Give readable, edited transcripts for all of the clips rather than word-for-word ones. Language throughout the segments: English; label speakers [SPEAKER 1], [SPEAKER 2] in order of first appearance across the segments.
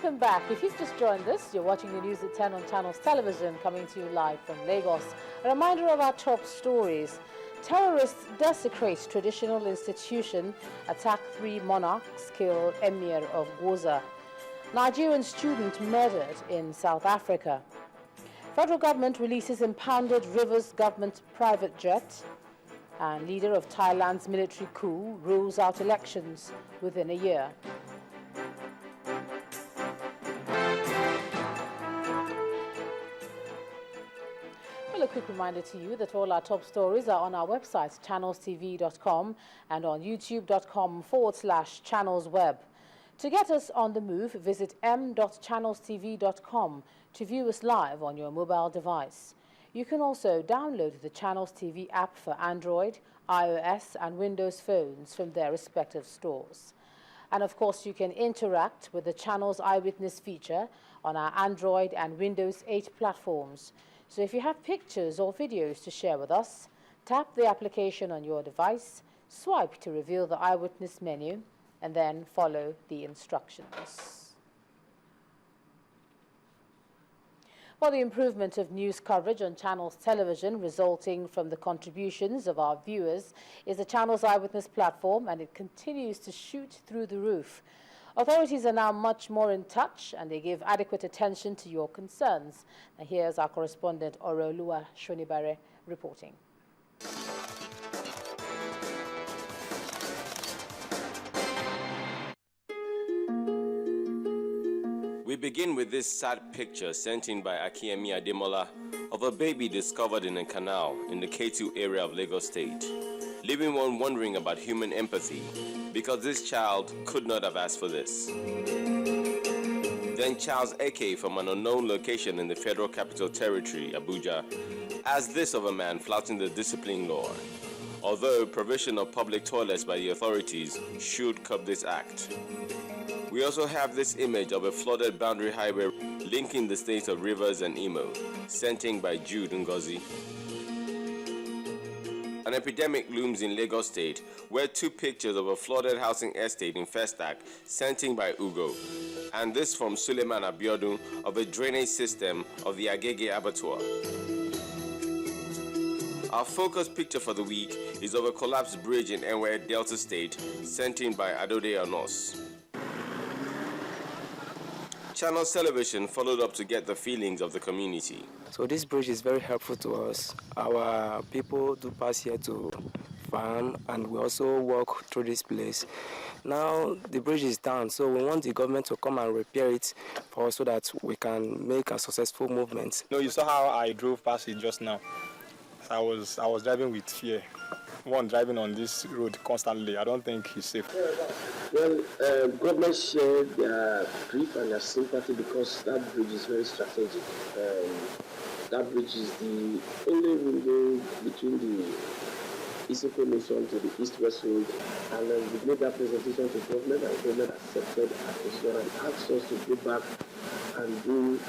[SPEAKER 1] Welcome back. If you've just joined us, you're watching the news at 10 on Channels Television, coming to you live from Lagos. A reminder of our top stories. Terrorists desecrate traditional institution, attack 3 monarchs, kill Emir of Goza. Nigerian student murdered in South Africa. Federal government releases impounded Rivers government private jet. And leader of Thailand's military coup rules out elections within a year. Well, a quick reminder to you that all our top stories are on our website, ChannelsTV.com, and on YouTube.com/channelsweb. To get us on the move, visit m.channelstv.com to view us live on your mobile device. You can also download the Channels TV app for Android, iOS and Windows phones from their respective stores. And of course, you can interact with the Channels Eyewitness feature on our Android and Windows 8 platforms. So if you have pictures or videos to share with us, tap the application on your device, swipe to reveal the Eyewitness menu, and then follow the instructions. For the improvement of news coverage on Channels Television resulting from the contributions of our viewers is the Channels Eyewitness platform, and it continues to shoot through the roof. Authorities are now much more in touch, and they give adequate attention to your concerns. Now here's our correspondent Orolua Shonibare reporting.
[SPEAKER 2] We begin with this sad picture sent in by Akiemi Ademola of a baby discovered in a canal in the K2 area of Lagos State, leaving one wondering about human empathy because this child could not have asked for this. Then Charles Eke from an unknown location in the Federal Capital Territory, Abuja, asked this of a man flouting the discipline law, although provision of public toilets by the authorities should curb this act. We also have this image of a flooded boundary highway linking the states of Rivers and Imo, sent in by Jude Ngozi. An epidemic looms in Lagos State, where 2 pictures of a flooded housing estate in Festac, sent in by Ugo, and this from Suleiman Abiodun of a drainage system of the Agege Abattoir. Our focus picture for the week is of a collapsed bridge in Enwe, Delta State, sent in by Adode Anos. Channels Television followed up to get the feelings of the community.
[SPEAKER 3] So this bridge is very helpful to us. Our people do pass here to farm, and we also walk through this place. Now the bridge is down, so we want the government to come and repair it for us so that we can make a successful movement.
[SPEAKER 4] No, you saw how I drove past it just now. I was driving with fear. One driving on this road constantly, I don't think he's safe.
[SPEAKER 5] Well, government shared their grief and their sympathy because that bridge is very strategic. That bridge is the only window between the Isoko Nation to the East-West Road, and we made that presentation to government, and government accepted and asked us to go back and do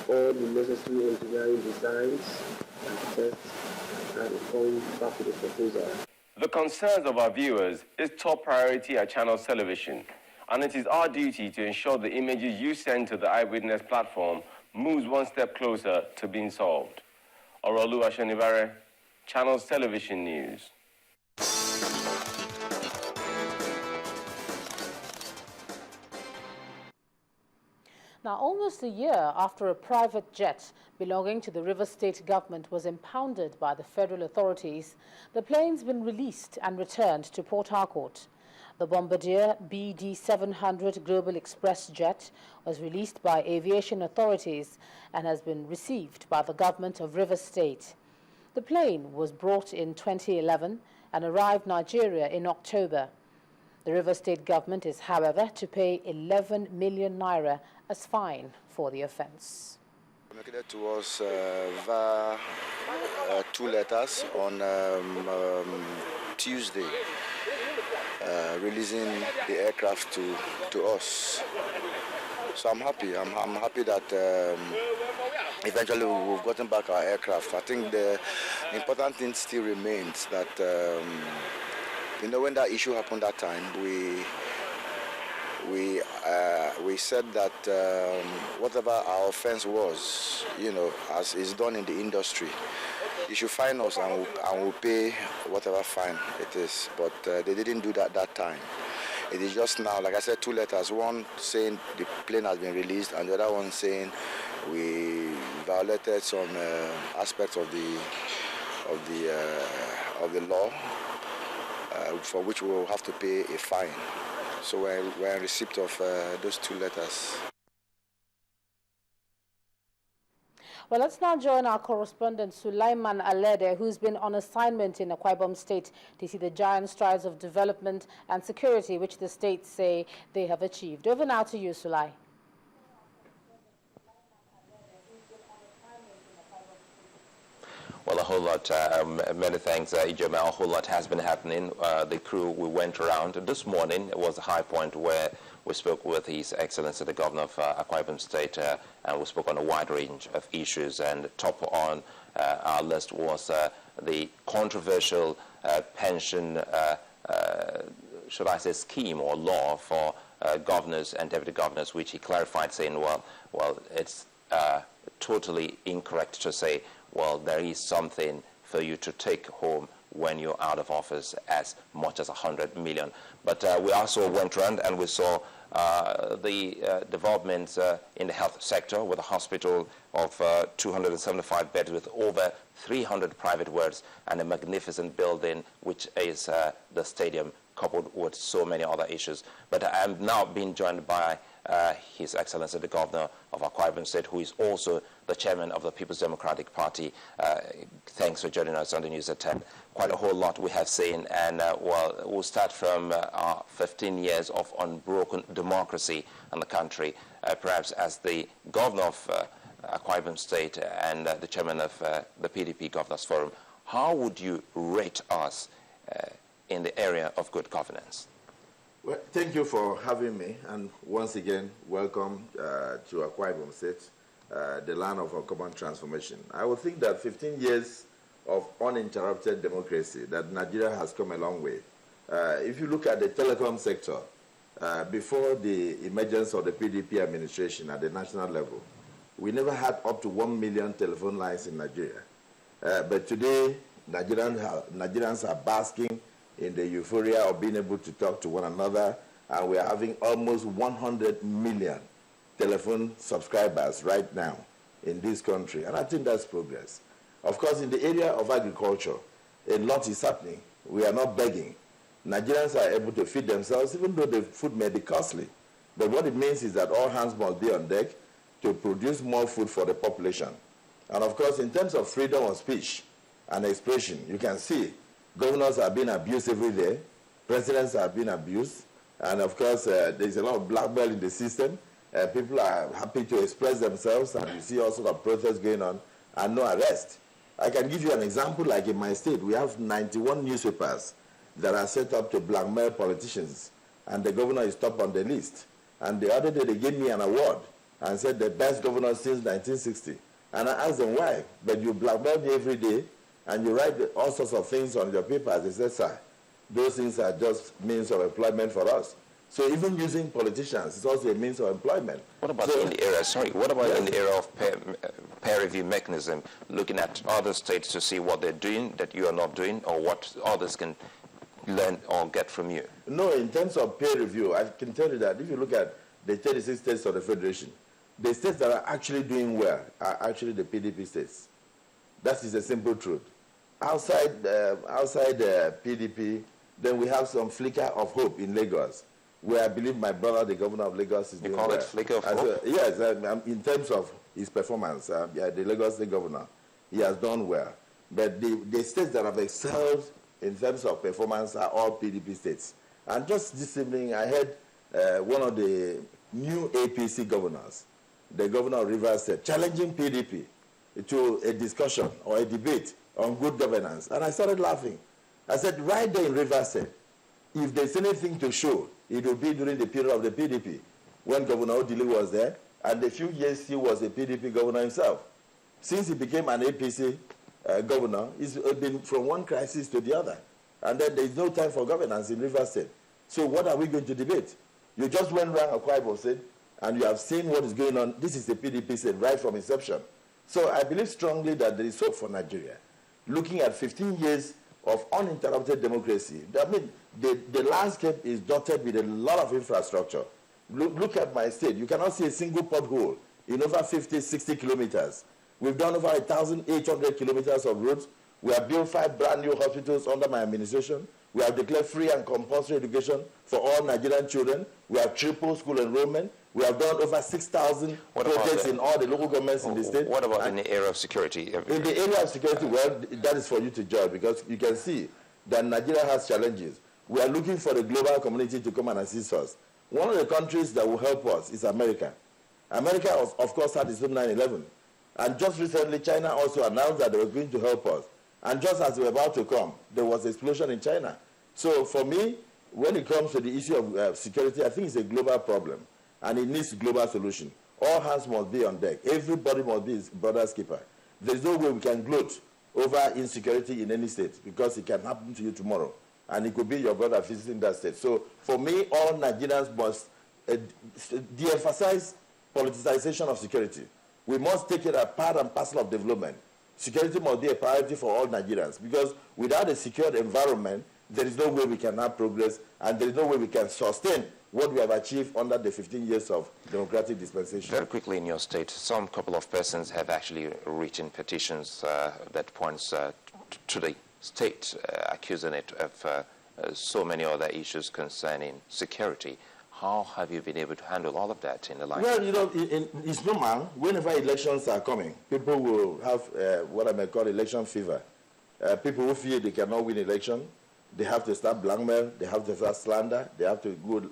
[SPEAKER 5] all the necessary engineering designs and tests and come back with a proposal.
[SPEAKER 2] The concerns of our viewers is top priority at Channels Television, and it is our duty to ensure the images you send to the Eyewitness platform moves one step closer to being solved. Orolua Shonibare, Channels Television News.
[SPEAKER 1] Now, almost a year after a private jet belonging to the Rivers State government was impounded by the federal authorities, the plane's been released and returned to Port Harcourt. The Bombardier BD-700 Global Express jet was released by aviation authorities and has been received by the government of Rivers State. The plane was brought in 2011 and arrived Nigeria in October. The Rivers State government is, however, to pay 11 million naira as fine for the offence.
[SPEAKER 6] Communicated to us via 2 letters on Tuesday, releasing the aircraft to us. So I'm happy. I'm happy that eventually we've gotten back our aircraft. I think the important thing still remains that when that issue happened that time, we we said that whatever our offense was, as is done in the industry, you should fine us and we'll pay whatever fine it is. But they didn't do that time. It is just now, like I said, 2 letters. One saying the plane has been released, and the other one saying we violated some aspects of the law, for which we will have to pay a fine. So we're in receipt of those 2 letters.
[SPEAKER 1] Well, let's now join our correspondent Sulaiman Alede, who's been on assignment in Akwa Ibom State to see the giant strides of development and security which the states say they have achieved. Over now to you, Sulai.
[SPEAKER 7] Well, a whole lot, many thanks, Ijoma. A whole lot has been happening. The crew, we went around. This morning was a high point where we spoke with His Excellency, the Governor of Akwa Ibom State, and we spoke on a wide range of issues. And top on our list was the controversial pension, should I say, scheme or law for governors and deputy governors, which he clarified, saying, well, it's totally incorrect to say, well, there is something for you to take home when you're out of office, as much as 100 million. But we also went around and we saw the developments in the health sector, with a hospital of 275 beds with over 300 private wards, and a magnificent building, which is the stadium, coupled with so many other issues. But I'm now being joined by His Excellency, the Governor of Akwa Ibom State, who is also the chairman of the People's Democratic Party. Thanks for joining us on the news at 10. Quite a whole lot we have seen, and well, we'll start from our 15 years of unbroken democracy in the country. Perhaps as the Governor of Akwa Ibom State and the chairman of the PDP Governors Forum, how would you rate us in the area of good governance?
[SPEAKER 8] Well, thank you for having me, and once again, welcome to Akwa Ibom State, the land of our common transformation. I would think that 15 years of uninterrupted democracy, that Nigeria has come a long way. If you look at the telecom sector, before the emergence of the PDP administration at the national level, we never had up to 1 million telephone lines in Nigeria. But today, Nigerians are basking in the euphoria of being able to talk to one another, and we are having almost 100 million telephone subscribers right now in this country, and I think that's progress. Of course, in the area of agriculture, a lot is happening. We are not begging. Nigerians are able to feed themselves, even though the food may be costly. But what it means is that all hands must be on deck to produce more food for the population. And of course, in terms of freedom of speech and expression, you can see governors are being abused every day, presidents are being abused, and of course, there's a lot of blackmail in the system. People are happy to express themselves, and you see all sorts of protests going on, and no arrest. I can give you an example, like in my state, we have 91 newspapers that are set up to blackmail politicians, and the governor is top on the list. And the other day, they gave me an award and said the best governor since 1960. And I asked them why, but you blackmail me every day, and you write all sorts of things on your papers. They said, sir, those things are just means of employment for us. So even using politicians is also a means of employment.
[SPEAKER 7] What about in the area, what about in the area of peer review mechanism, looking at other states to see what they're doing that you are not doing, or what others can learn or get from you?
[SPEAKER 8] No, in terms of peer review, I can tell you that if you look at the 36 states of the Federation, the states that are actually doing well are actually the PDP states. That is the simple truth. Outside PDP, then we have some flicker of hope in Lagos, where I believe my brother, the governor of Lagos, is doing well.
[SPEAKER 7] You call it flicker of hope?
[SPEAKER 8] Yes, in terms of his performance, the Lagos State governor, he has done well. But the states that have excelled in terms of performance are all PDP states. And just this evening, I heard one of the new APC governors, the governor of Rivers State, challenging PDP to a discussion or a debate on good governance. And I started laughing. I said, right there in Rivers State, if there's anything to show, it will be during the period of the PDP, when Governor Odili was there, and a few years he was a PDP governor himself. Since he became an APC governor, he's been from one crisis to the other. And then there's no time for governance in Rivers State. So what are we going to debate? You just went around Akwa Ibom State, and you have seen what is going on. This is the PDP state right from inception. So I believe strongly that there is hope for Nigeria. Looking at 15 years of uninterrupted democracy, I mean, the landscape is dotted with a lot of infrastructure. Look at my state. You cannot see a single pothole in over 50, 60 kilometers. We've done over 1,800 kilometers of roads. We have built 5 brand new hospitals under my administration. We have declared free and compulsory education for all Nigerian children. We have triple school enrollment. We have done over 6,000 projects in all the local governments in the state.
[SPEAKER 7] What about in the area of security?
[SPEAKER 8] In the area of security, well, that is for you to judge, because you can see that Nigeria has challenges. We are looking for the global community to come and assist us. One of the countries that will help us is America. America, of course, had its own 9/11. And just recently, China also announced that they were going to help us. And just as we were about to come, there was an explosion in China. So for me, when it comes to the issue of security, I think it's a global problem. And it needs a global solution. All hands must be on deck. Everybody must be his brother's keeper. There's no way we can gloat over insecurity in any state, because it can happen to you tomorrow. And it could be your brother visiting that state. So for me, all Nigerians must de-emphasize politicization of security. We must take it as part and parcel of development. Security must be a priority for all Nigerians, because without a secured environment, there is no way we can have progress, and there is no way we can sustain what we have achieved under the 15 years of democratic dispensation.
[SPEAKER 7] Very quickly, in your state, some couple of persons have actually written petitions that points to the state, accusing it of so many other issues concerning security. How have you been able to handle all of that in the line?
[SPEAKER 8] Well, you know, it's normal. Whenever elections are coming, people will have what I may call election fever. People who feel they cannot win election, they have to start blackmail, they have to start slander, they have to go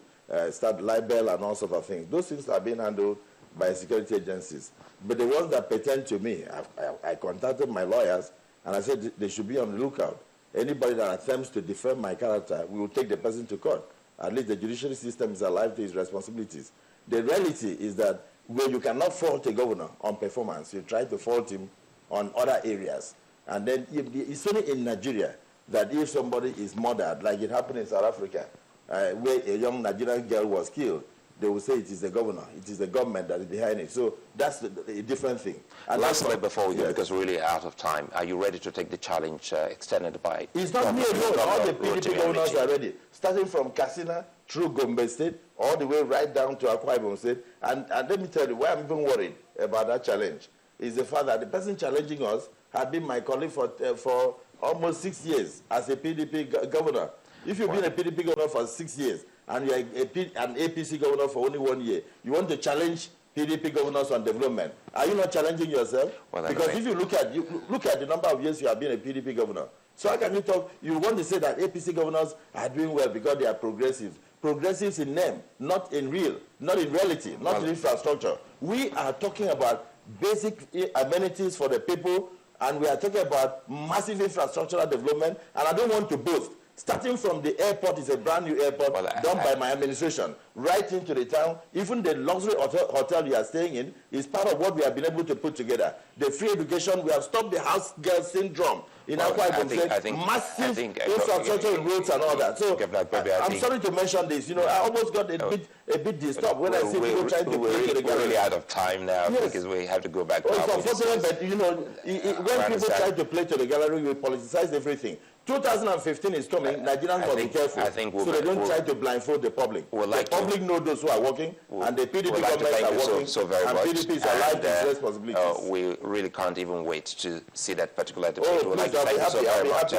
[SPEAKER 8] start libel and all sorts of things. Those things are being handled by security agencies. But the ones that pertain to me, I contacted my lawyers, and I said they should be on the lookout. Anybody that attempts to defame my character, we will take the person to court. At least the judiciary system is alive to its responsibilities. The reality is that where you cannot fault a governor on performance, you try to fault him on other areas. And then it's only in Nigeria that if somebody is murdered, like it happened in South Africa, where a young Nigerian girl was killed, they will say it is the governor, it is the government that is behind it. So that's a different thing. And
[SPEAKER 7] lastly, before we go, because we're really out of time, are you ready to take the challenge extended by...
[SPEAKER 8] It's not me alone. All the PDP governors are ready. Starting from Katsina, through Gombe State, all the way right down to Akwa Ibom State. And let me tell you, why I'm even worried about that challenge is the fact that the person challenging us had been my colleague for almost 6 years as a PDP governor. If you've been a PDP governor for 6 years, and you're an APC governor for only 1 year, you want to challenge PDP governors on development. Are you not challenging yourself? Well, because if you look at the number of years you have been a PDP governor, so how can you talk? You want to say that APC governors are doing well because they are progressive. Progressives in name, not in reality, not in infrastructure. We are talking about basic amenities for the people, and we are talking about massive infrastructural development, and I don't want to boast. Starting from the airport, is a brand new airport done by my administration, right into the town. Even the luxury hotel you are staying in is part of what we have been able to put together. The free education, we have stopped the house girl syndrome in Akwa Ibom. Massive infrastructure in roads and all that. So I'm sorry to mention this. You know, I almost got a bit disturbed when I see people trying to play to the gallery.
[SPEAKER 7] We're really out of time now because we have to go back.
[SPEAKER 8] It's unfortunate, but you know, when people try to play to the gallery, we politicize everything. 2015 is coming. Nigerians must be careful, so they don't try to blindfold the public. The public know those who are working, and the PDP governments are working, and PDP is alive to its responsibilities.
[SPEAKER 7] We really can't even wait to see that particular debate. We'd like to thank you so very much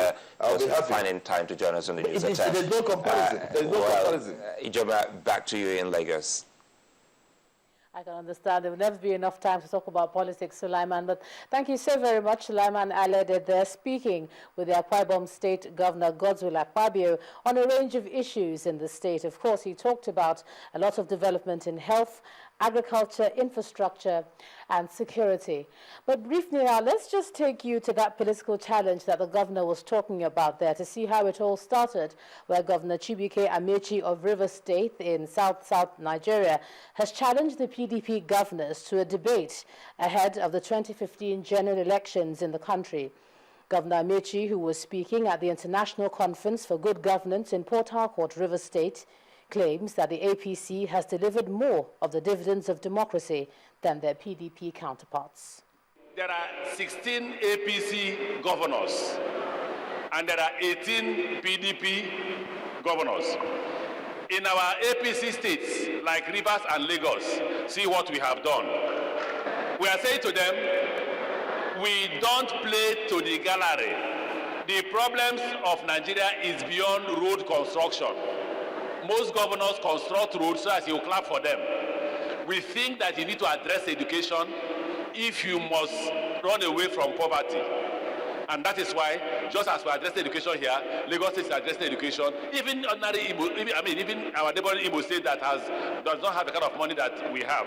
[SPEAKER 7] for finding time to join us on the news attack.
[SPEAKER 8] There's no comparison. There's no comparison.
[SPEAKER 7] Ijoma, back to you in Lagos.
[SPEAKER 1] I can understand there will never be enough time to talk about politics, Sulaiman, but thank you so very much, Sulaiman Alede, there speaking with the Akwa Ibom State Governor Godswill Akpabio on a range of issues in the state. Of course, he talked about a lot of development in health, agriculture, infrastructure, and security. But briefly now, let's just take you to that political challenge that the governor was talking about there to see how it all started, where Governor Chibuike Amechi of Rivers State in South Nigeria has challenged the PDP governors to a debate ahead of the 2015 general elections in the country. Governor Amechi, who was speaking at the International Conference for Good Governance in Port Harcourt, Rivers State, claims that the APC has delivered more of the dividends of democracy than their PDP counterparts.
[SPEAKER 9] There are 16 APC governors and there are 18 PDP governors. In our APC states like Rivers and Lagos, see what we have done. We are saying to them, we don't play to the gallery. The problems of Nigeria is beyond road construction. Most governors construct roads so as you clap for them. We think that you need to address education if you must run away from poverty. And that is why, just as we address education here, Lagos State is addressing education. Even ordinary Igbo, even our neighboring Igbo state that does not have the kind of money that we have.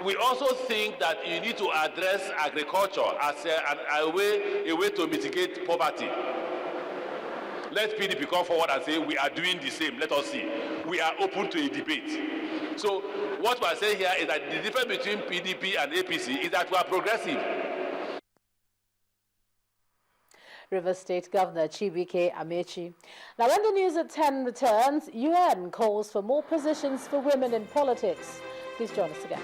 [SPEAKER 9] We also think that you need to address agriculture as a way to mitigate poverty. Let PDP come forward and say, we are doing the same, let us see. We are open to a debate. So what we are saying here is that the difference between PDP and APC is that we are progressive.
[SPEAKER 1] Rivers State Governor Chibuike Amechi. Now, when the news at 10 returns, UN calls for more positions for women in politics. Please join us again.